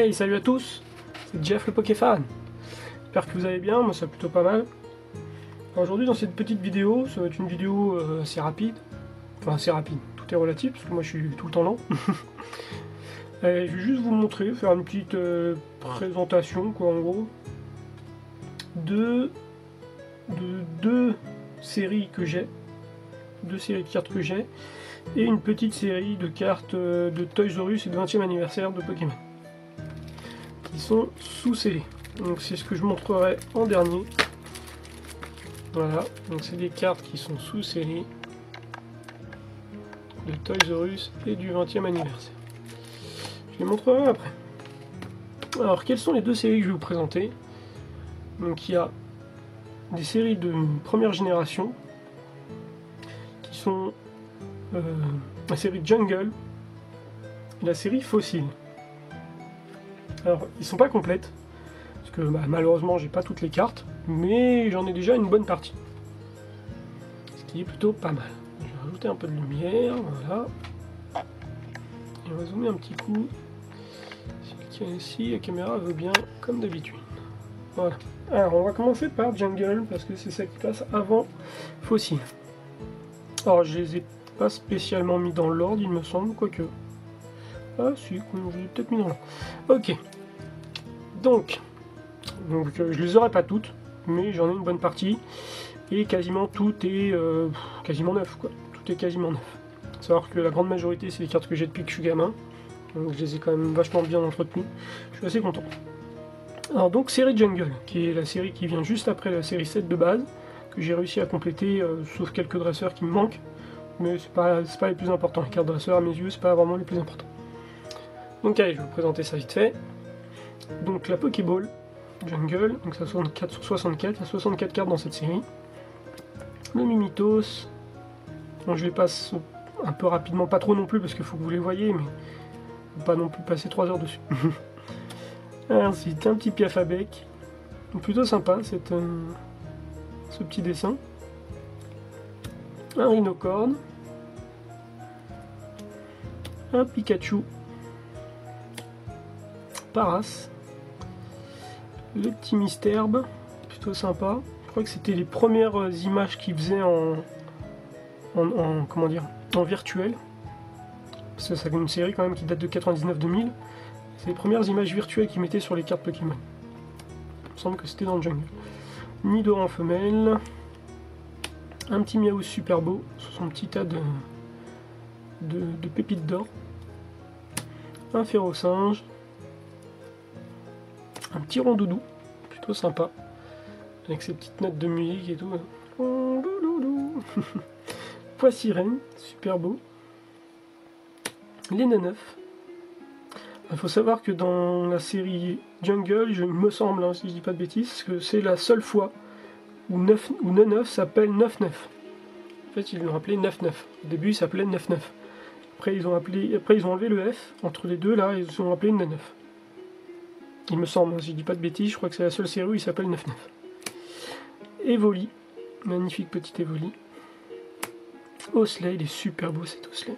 Hey, salut à tous, c'est Jeff le Pokéfan. J'espère que vous allez bien, moi ça va plutôt pas mal. Aujourd'hui dans cette petite vidéo, ça va être une vidéo assez rapide. Enfin assez rapide, tout est relatif parce que moi je suis tout le temps lent. Et je vais juste vous montrer, faire une petite présentation quoi en gros. De deux séries que j'ai. Deux séries de cartes que j'ai. Et une petite série de cartes de Toys R Us et de 20e anniversaire de Pokémon. Qui sont sous-scellés. Donc c'est ce que je montrerai en dernier. Voilà, donc c'est des cartes qui sont sous-scellées de Toys R Us et du 20e anniversaire. Je les montrerai après. Alors quelles sont les deux séries que je vais vous présenter? Donc il y a des séries de première génération qui sont la série Jungle et la série Fossil. Alors ils sont pas complètes parce que malheureusement j'ai pas toutes les cartes, mais j'en ai déjà une bonne partie, ce qui est plutôt pas mal. Je vais rajouter un peu de lumière, voilà, et on va zoomer un petit coup si la caméra veut bien, comme d'habitude. Voilà. Alors on va commencer par Jungle parce que c'est ça qui passe avant Fossil. Alors je les ai pas spécialement mis dans l'ordre, il me semble, quoique. Ah si, je les ai peut-être mis dans l'ordre. Ok. Donc je les aurai pas toutes, mais j'en ai une bonne partie. Et quasiment tout est quasiment neuf, quoi. Tout est quasiment neuf. Faut savoir que la grande majorité, c'est les cartes que j'ai depuis que je suis gamin. Donc je les ai quand même vachement bien entretenues. Je suis assez content. Alors donc série Jungle, qui est la série qui vient juste après la série 7 de base, que j'ai réussi à compléter, sauf quelques dresseurs qui me manquent. Mais c'est pas les plus importants. Les cartes dresseurs, à mes yeux, c'est pas vraiment les plus importants. Donc allez, je vais vous présenter ça vite fait. Donc la Pokéball Jungle, donc ça 64 sur 64, il y a 64 cartes dans cette série. Le Mimitos, bon, je les passe un peu rapidement, pas trop non plus parce qu'il faut que vous les voyez, mais pas non plus passer 3 heures dessus. Ensuite, un petit Piafabec, plutôt sympa ce petit dessin. Un Rhinocorn, un Pikachu, Paras, le petit Misterbe, plutôt sympa. Je crois que c'était les premières images qu'ils faisaient comment dire, en virtuel. Parce que c'est une série quand même qui date de 99-2000. C'est les premières images virtuelles qu'ils mettaient sur les cartes Pokémon. Il me semble que c'était dans le jungle. Nido en femelle. Un petit Miaou super beau sur son petit tas de pépites d'or. Un Férocinge. Un petit Rondoudou, plutôt sympa. Avec ses petites notes de musique et tout. Poissirène, super beau. Les Neneuf. Il faut savoir que dans la série Jungle, il me semble, si je dis pas de bêtises, que c'est la seule fois où Neneuf s'appelle 9-9. En fait, ils l'ont appelé 9-9. Au début, il s'appelait 9-9. Après, ils ont enlevé le F entre les deux, là, ils ont appelé 9-9. Il me semble, si je dis pas de bêtises, je crois que c'est la seule série où il s'appelle 9-9. Evoli, magnifique petit Evoli. Osley, il est super beau cet Osley.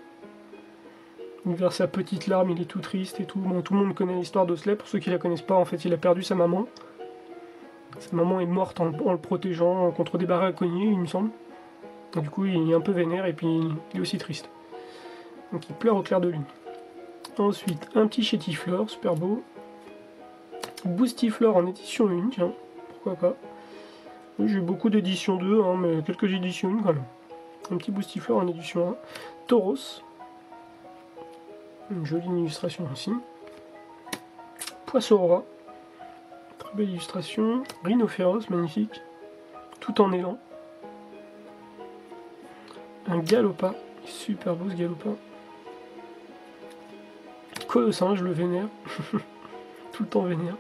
Il verse sa petite larme, il est tout triste et tout. Bon, tout le monde connaît l'histoire d'Osley. Pour ceux qui la connaissent pas, en fait, il a perdu sa maman. Sa maman est morte en le protégeant contre des braconniers, il me semble. Et du coup, il est un peu vénère et puis il est aussi triste. Donc il pleure au clair de lune. Ensuite, un petit Chétiflore, super beau. Boostiflore en édition 1, tiens, pourquoi pas. J'ai eu beaucoup d'éditions 2, hein, mais quelques éditions 1 quand même. Un petit Boostiflore en édition 1. Tauros. Une jolie illustration aussi. Poisson-roi. Très belle illustration. Rhinophéros, magnifique. Tout en élan. Un Galopin. Super beau ce Galopin. Colossinge, le vénère. Tout le temps vénère.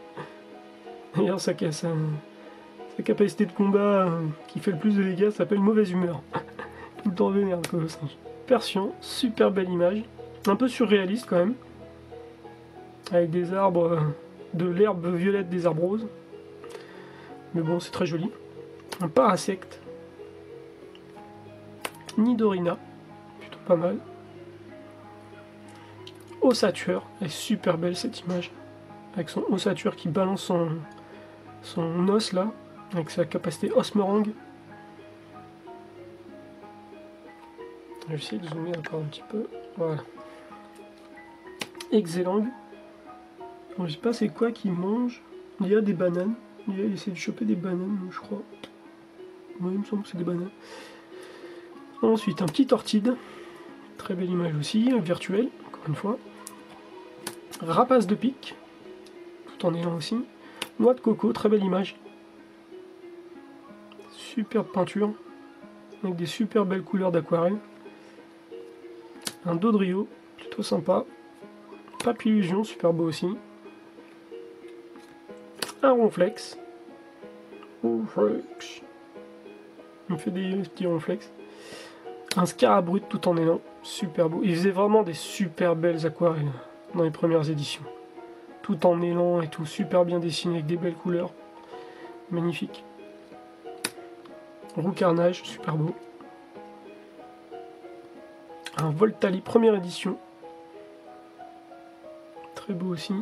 D'ailleurs, sa capacité de combat qui fait le plus de dégâts s'appelle mauvaise humeur. Tout le temps vénère, le Colossinge. Persian, super belle image. Un peu surréaliste quand même. Avec des arbres, de l'herbe violette des arbres roses. Mais bon, c'est très joli. Un Parasect. Nidorina, plutôt pas mal. Ossature, elle est super belle cette image. avec son ossature qui balance son os là, avec sa capacité osmerang. Je vais essayer de zoomer encore un petit peu. Voilà. Exelang. Je sais pas c'est quoi qu'il mange. Il y a des bananes. Il essaie de choper des bananes, je crois. Oui, il me semble que c'est des bananes. Ensuite, un petit ortide. Très belle image aussi, virtuel, encore une fois. Rapace de pique. Tout en élan aussi. Noix de coco, très belle image. Superbe peinture. Avec des super belles couleurs d'aquarelle. Un Dodrio, plutôt sympa. Papillusion, super beau aussi. Un Ronflex. Ronflex. Il me fait des petits Ronflex. Un Scarabrut tout en élan, super beau. Il faisait vraiment des super belles aquarelles dans les premières éditions. Tout en élan et tout, super bien dessiné avec des belles couleurs. Magnifique. Roux Carnage, super beau. Un Voltali première édition. Très beau aussi.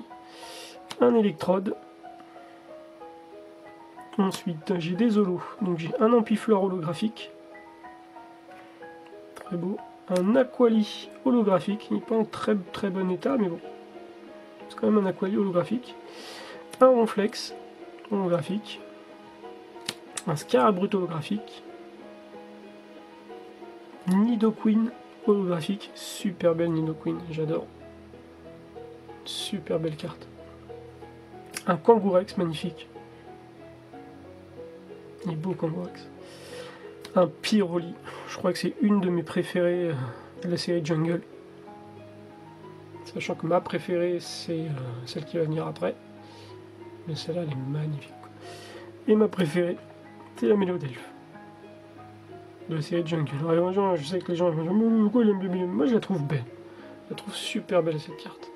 Un Électrode. Ensuite, j'ai des holos. Donc j'ai un Ampiflore holographique. Très beau. Un Aquali holographique. Il n'est pas en très très bon état, mais bon. C'est quand même un Aquali holographique. Un Ronflex holographique. Un Scarabrut holographique. Nidoqueen holographique. Super belle Nidoqueen, j'adore. Super belle carte. Un Kangourex magnifique. Il est beau Kangourex. Un Pyroli. Je crois que c'est une de mes préférées de la série Jungle. Sachant que ma préférée c'est celle qui va venir après. Mais celle-là elle est magnifique. Et ma préférée c'est la Mélodelphe. De la série Jungle. Alors, je sais que les gens vont dire mais pourquoi il aime bien. Moi je la trouve belle. Je la trouve super belle cette carte.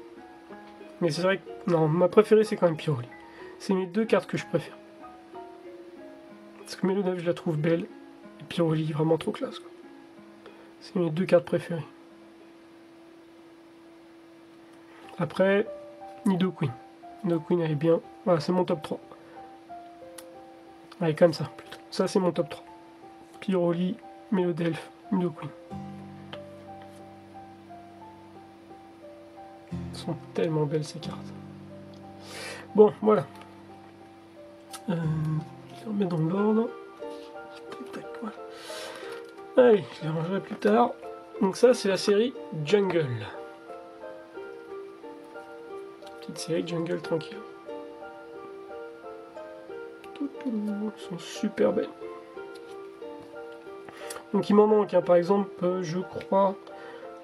Mais c'est vrai que non, ma préférée c'est quand même Pyroli. C'est mes deux cartes que je préfère. Parce que Mélodelphe je la trouve belle. Et Pyroli vraiment trop classe quoi. C'est mes deux cartes préférées. Après, Nidoqueen. Nidoqueen elle est bien. Voilà, c'est mon top 3. Allez, comme ça plutôt. Ça c'est mon top 3. Pyroli, Mélodelphe, Nidoqueen. Elles sont tellement belles ces cartes. Bon, voilà. Je les remets dans l'ordre. Voilà. Allez, je les rangerai plus tard. Donc ça, c'est la série Jungle. Petite série Jungle tranquille. Elles sont super belles. Donc il m'en manque, hein. Par exemple, je crois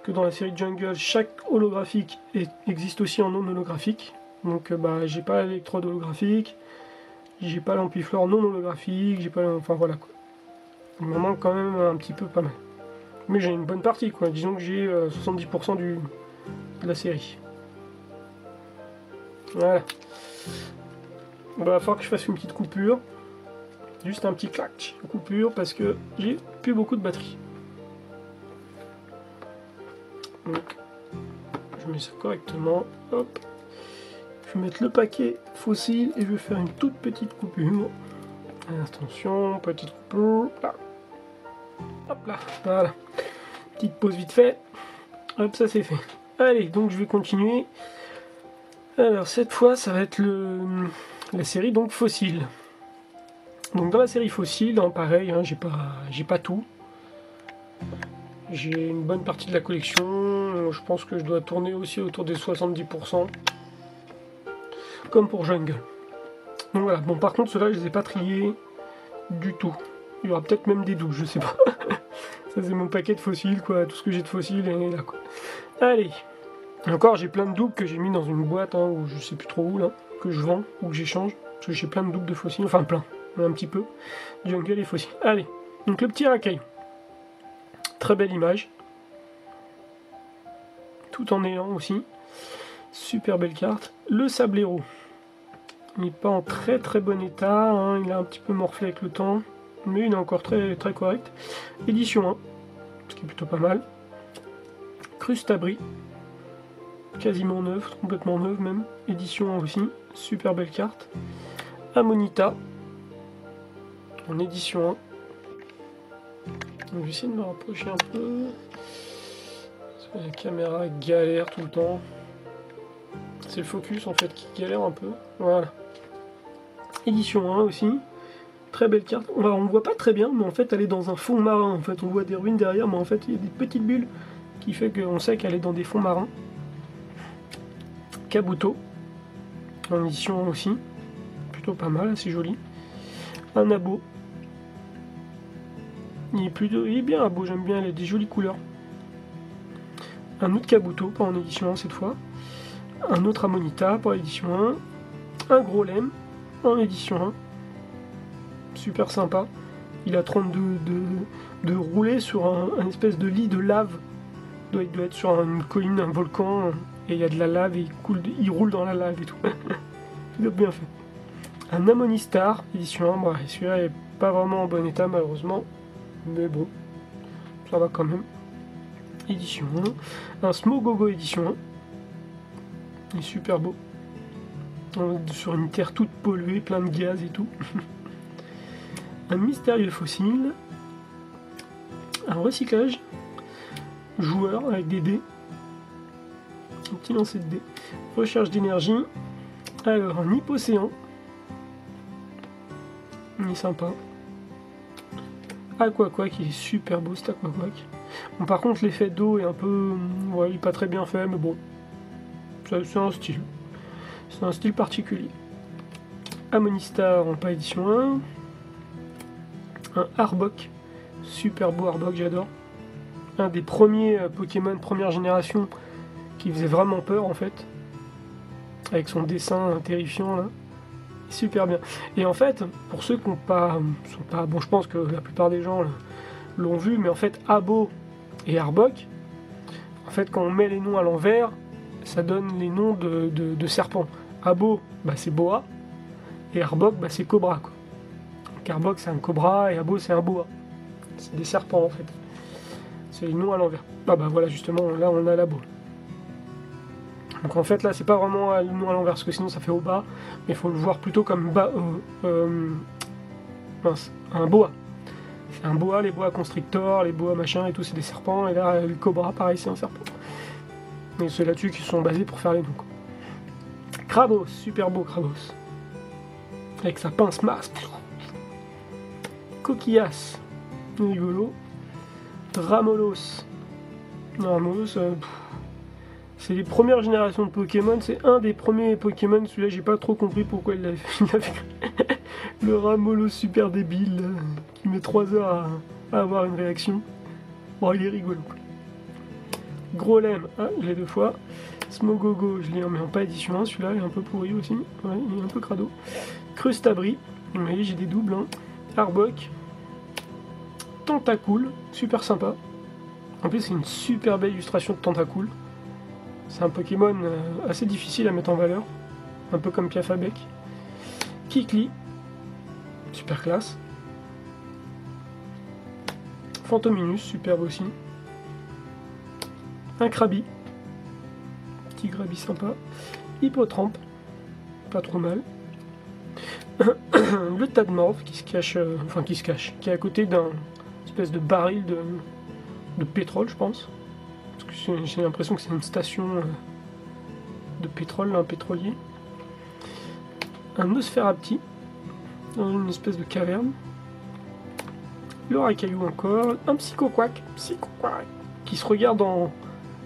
que dans la série Jungle, chaque holographique existe aussi en non holographique. Donc j'ai pas l'électrode holographique, j'ai pas l'ampiflore non holographique, j'ai pas... Enfin voilà quoi. Il m'en manque quand même un petit peu pas mal. Mais j'ai une bonne partie quoi, disons que j'ai 70% de la série. Voilà. Il va falloir que je fasse une petite coupure. Juste un petit clac, coupure parce que j'ai plus beaucoup de batterie. Donc, je mets ça correctement. Hop. Je vais mettre le paquet fossile et je vais faire une toute petite coupure. Attention, petite coupure. Là. Hop là, voilà. Petite pause vite fait. Hop, ça c'est fait. Allez, donc je vais continuer. Alors cette fois, ça va être la série donc fossile. Donc dans la série fossile, hein, pareil, hein, j'ai pas tout. J'ai une bonne partie de la collection. Je pense que je dois tourner aussi autour des 70%. Comme pour Jungle. Donc voilà, bon par contre ceux-là je les ai pas triés du tout. Il y aura peut-être même des doubles, je sais pas. Ça c'est mon paquet de fossiles quoi, tout ce que j'ai de fossiles est là quoi. Allez. Et encore j'ai plein de doubles que j'ai mis dans une boîte, hein, ou je sais plus trop où là, que je vends ou que j'échange. Parce que j'ai plein de doubles de fossiles, enfin plein, un petit peu. Jungle et fossiles. Allez, donc le petit racaille. Très belle image. Tout en élan aussi. Super belle carte. Le Sablero. Il n'est pas en très très bon état, hein. Il a un petit peu morflé avec le temps, mais il est encore très très correct. Édition 1, ce qui est plutôt pas mal. Crustabri. quasiment neuve, complètement neuve même. Édition 1 aussi, super belle carte. Amonita, en édition 1. Donc j'essaie de me rapprocher un peu. Parce que la caméra galère tout le temps. C'est le focus en fait qui galère un peu. Voilà. Édition 1 aussi. Très belle carte. On voit pas très bien, mais en fait elle est dans un fond marin. En fait on voit des ruines derrière, mais en fait il y a des petites bulles qui fait qu'on sait qu'elle est dans des fonds marins. Kabuto. En édition 1 aussi. Plutôt pas mal, assez joli. Un abo. Il est bien abo, j'aime bien, il a des jolies couleurs. Un autre Kabuto, pas en édition 1 cette fois. Un autre Amonita pour l'édition 1. Un gros lemme en édition 1. Super sympa. Il a 32 de rouler sur un espèce de lit de lave. Il doit être sur une colline, un volcan, et il y a de la lave et il roule dans la lave et tout. Il a bien fait. Un Amonistar, édition 1. Bon, celui-là est pas vraiment en bon état malheureusement. Mais bon, ça va quand même. Édition 1. Un Smogogo édition 1. Il est super beau. Sur une terre toute polluée, plein de gaz et tout. Un mystérieux fossile. Un recyclage. Joueur avec des dés. Un petit lancer de dés. Recherche d'énergie. Alors, un Hippocéan. Il est sympa. Aquaquack, il est super beau cet Aquaquack. Bon, par contre, l'effet d'eau est un peu. Ouais, il est pas très bien fait, mais bon. C'est un style. C'est un style particulier. Amonistar en pas édition 1. Un Arbok. Super beau Arbok, j'adore. Un des premiers Pokémon première génération qui faisait vraiment peur en fait. Avec son dessin terrifiant là. Super bien. Et en fait, pour ceux qui n'ont pas, sont pas. Bon, je pense que la plupart des gens l'ont vu, mais en fait, Abo et Arbok, en fait, quand on met les noms à l'envers, ça donne les noms de serpents. Abo, bah, c'est Boa, et Arbok, bah, c'est Cobra. Quoi. Donc Arbok, c'est un cobra, et Abo, c'est un boa. C'est des serpents, en fait. C'est les noms à l'envers. Ah bah voilà, justement, là, on a l'Abo. Donc en fait là c'est pas vraiment le nom à l'envers parce que sinon ça fait au bas, mais il faut le voir plutôt comme un boa. C'est un boa, les boa constrictors, les boa machin et tout c'est des serpents, et là le cobra pareil c'est un serpent. Et c'est là-dessus qu'ils sont basés pour faire les noms. Quoi. Krabos, super beau Krabos. Avec sa pince masque. Coquillas, rigolo. Ramolos. Non, Ramolos, c'est les premières générations de Pokémon, c'est un des premiers Pokémon, celui-là j'ai pas trop compris pourquoi il l'avait fait. Le Ramolo super débile, qui met 3 heures à avoir une réaction. Bon il est rigolo. Gros lemme, je l'ai 2 fois. Smogogo, je l'ai mais en pas édition 1, celui-là est un peu pourri aussi, ouais, il est un peu crado. Crustabri, vous voyez j'ai des doubles. Arbok. Tentacool, super sympa. En plus c'est une super belle illustration de Tentacool. C'est un Pokémon assez difficile à mettre en valeur, un peu comme Piafabec. Kikli, super classe. Fantominus, superbe aussi. Un Krabi, petit Krabi sympa. Hippotrampe, pas trop mal. Le Tadmorph qui se cache, qui est à côté d'un espèce de baril de pétrole, je pense. Parce que j'ai l'impression que c'est une station de pétrole, un pétrolier. Un Nosferapti, dans une espèce de caverne. Le Racaillou encore. Un Psychoquack, qui se regarde dans...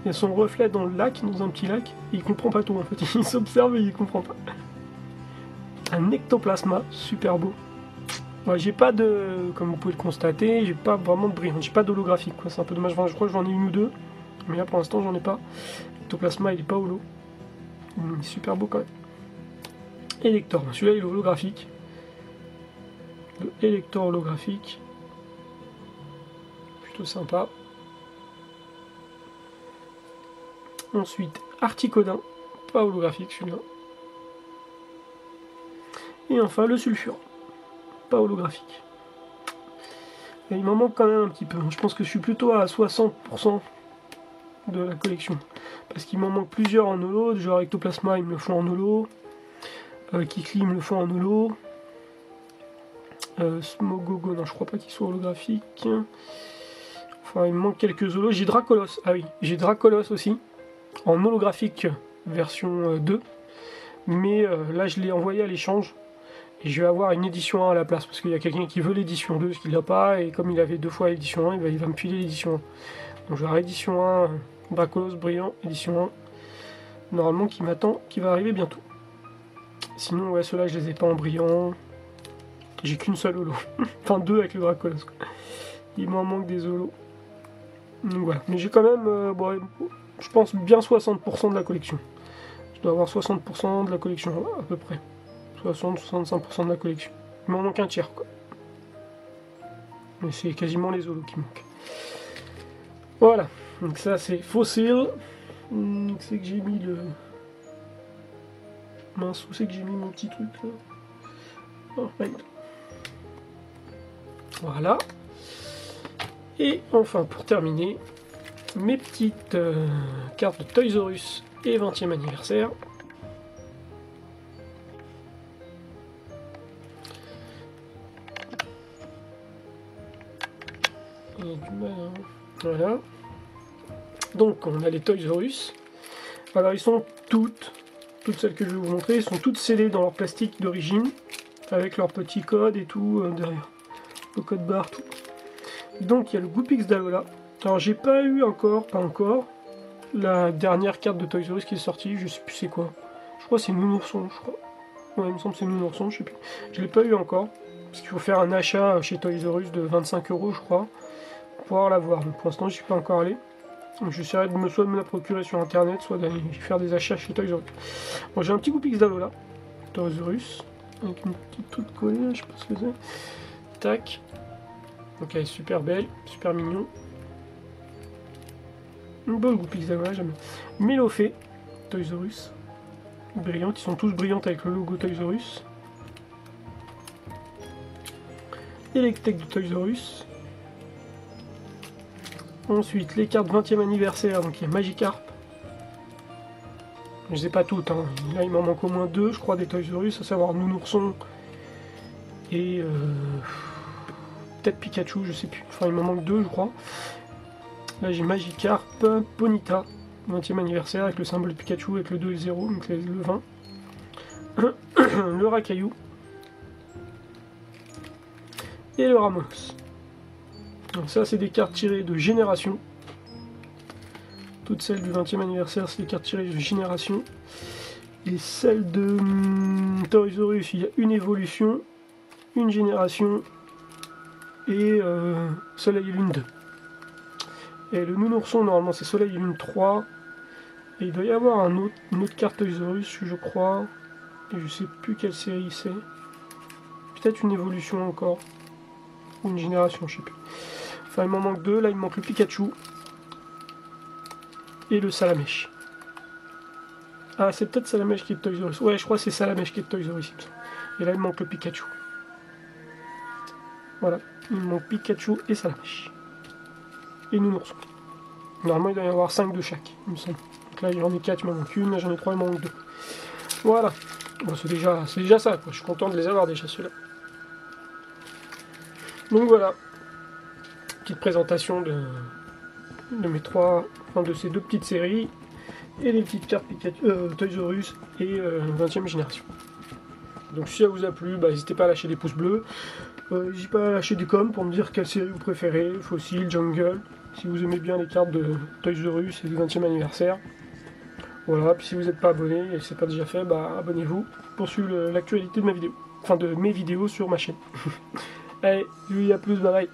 Il y a son reflet dans le lac, dans un petit lac, et il comprend pas tout en fait. Il s'observe et il comprend pas. Un Ectoplasma, super beau. Ouais, j'ai pas de... Comme vous pouvez le constater, j'ai pas vraiment de brillant. J'ai pas d'holographique, quoi. C'est un peu dommage. Je crois que j'en ai une ou deux. Mais là pour l'instant j'en ai pas. Ectoplasma il est pas holo. Il est super beau quand même. Elector, celui-là il est holographique. Le Elector holographique. Plutôt sympa. Ensuite Articodin, pas holographique celui-là. Et enfin le Sulfure, pas holographique. Et il m'en manque quand même un petit peu. Je pense que je suis plutôt à 60%. de la collection. Parce qu'il m'en manque plusieurs en holo, genre Ectoplasma ils me le font en holo, Kikli ils me le font en holo, Smogogo, non je crois pas qu'il soit holographique. Enfin il me manque quelques holos, j'ai Dracolos, ah oui, j'ai Dracolos aussi, en holographique version 2, mais là je l'ai envoyé à l'échange, et je vais avoir une édition 1 à la place, parce qu'il y a quelqu'un qui veut l'édition 2, ce qu'il n'a pas, et comme il avait 2 fois l'édition 1, il va me filer l'édition 1. Donc je vais avoir édition 1, Dracolos brillant, édition 1, normalement qui m'attend, qui va arriver bientôt. Sinon ouais, ceux-là je les ai pas en brillant, j'ai qu'une seule holo, enfin 2 avec le Dracolos. Il m'en manque des holos. Donc voilà, mais j'ai quand même, bon, je pense bien 60% de la collection. Je dois avoir 60% de la collection à peu près. 60-65% de la collection. Il m'en manque un tiers quoi. Mais c'est quasiment les holos qui manquent. Voilà, donc ça c'est Fossil. C'est que j'ai mis le... Mince, où c'est que j'ai mis mon petit truc là? Oh, right. Voilà. Et enfin pour terminer, mes petites cartes de Toys R Us et 20e anniversaire. Il y a du mal, hein. Voilà. Donc on a les Toys R Us. Alors ils sont toutes celles que je vais vous montrer, sont toutes scellées dans leur plastique d'origine, avec leur petit code et tout derrière. Le code barre, tout. Donc il y a le Goopix d'Alola. Alors j'ai pas eu encore, la dernière carte de Toys R Us qui est sortie, je sais plus c'est quoi. Je crois que c'est Nounourson, je crois. Ouais, il me semble que c'est Nounourson, je sais plus. Je l'ai pas eu encore, parce qu'il faut faire un achat chez Toys R Us de 25 €, je crois, pour pouvoir l'avoir. Donc pour l'instant, je suis pas encore allé. Donc j'essaierai de soit de me la procurer sur internet, soit d'aller faire des achats chez Toys R Us. Bon, j'ai un petit Goopix d'Alola, Toys R Us, avec une petite toute collée, je sais pas ce que c'est. Tac. Donc elle est super belle, super mignon. Un beau Goopix d'Alola, j'aime bien. Melofée, Toys R Us. Brillantes, ils sont tous brillantes avec le logo Toys R Us. Electek de Toys R Us. Ensuite, les cartes 20e anniversaire, donc il y a Magikarp. Je les ai pas toutes, hein. Là il m'en manque au moins 2, je crois, des Toys R Us, à savoir Nounourson et peut-être Pikachu, je sais plus. Enfin, il m'en manque 2, je crois. Là j'ai Magikarp, Ponyta, 20e anniversaire, avec le symbole de Pikachu, avec le 2 et le 0, donc le 20. Le Rakayu. Et le Ramos. Donc ça c'est des cartes tirées de Génération. Toutes celles du 20e anniversaire c'est des cartes tirées de Génération. Et celles de Toys R Us, il y a une évolution, une génération et Soleil et Lune 2. Et le Nounourson normalement c'est Soleil et Lune 3. Et il doit y avoir une autre carte Toys R Us je crois. Et je sais plus quelle série c'est. Peut-être une évolution encore. Ou une génération, je sais plus. Enfin, il m'en manque 2. Là, il me manque le Pikachu. Et le Salamèche. Ah, c'est peut-être Salamèche qui est de Toys R Us. Ouais, je crois que c'est Salamèche qui est de Toys R Us. Et là, il me manque le Pikachu. Voilà. Il me manque Pikachu et Salamèche. Et Nounourson. Normalement, il doit y en avoir 5 de chaque, il me semble. Donc là, j'en ai 4, il m'en manque une. Là, j'en ai 3, il m'en manque 2. Voilà. Bon, c'est déjà ça, quoi. Je suis content de les avoir déjà, ceux-là. Donc voilà, petite présentation de mes de ces deux petites séries et les petites cartes Toys R Us et 20e génération. Donc si ça vous a plu, n'hésitez pas à lâcher des pouces bleus, n'hésitez pas à lâcher des coms pour me dire quelle série vous préférez, Fossil, Jungle, si vous aimez bien les cartes de Toys R Us et du 20e anniversaire. Voilà, puis si vous n'êtes pas abonné et que c'est pas déjà fait, abonnez-vous pour suivre l'actualité de ma vidéo, enfin de mes vidéos sur ma chaîne. Allez, à plus, bye bye.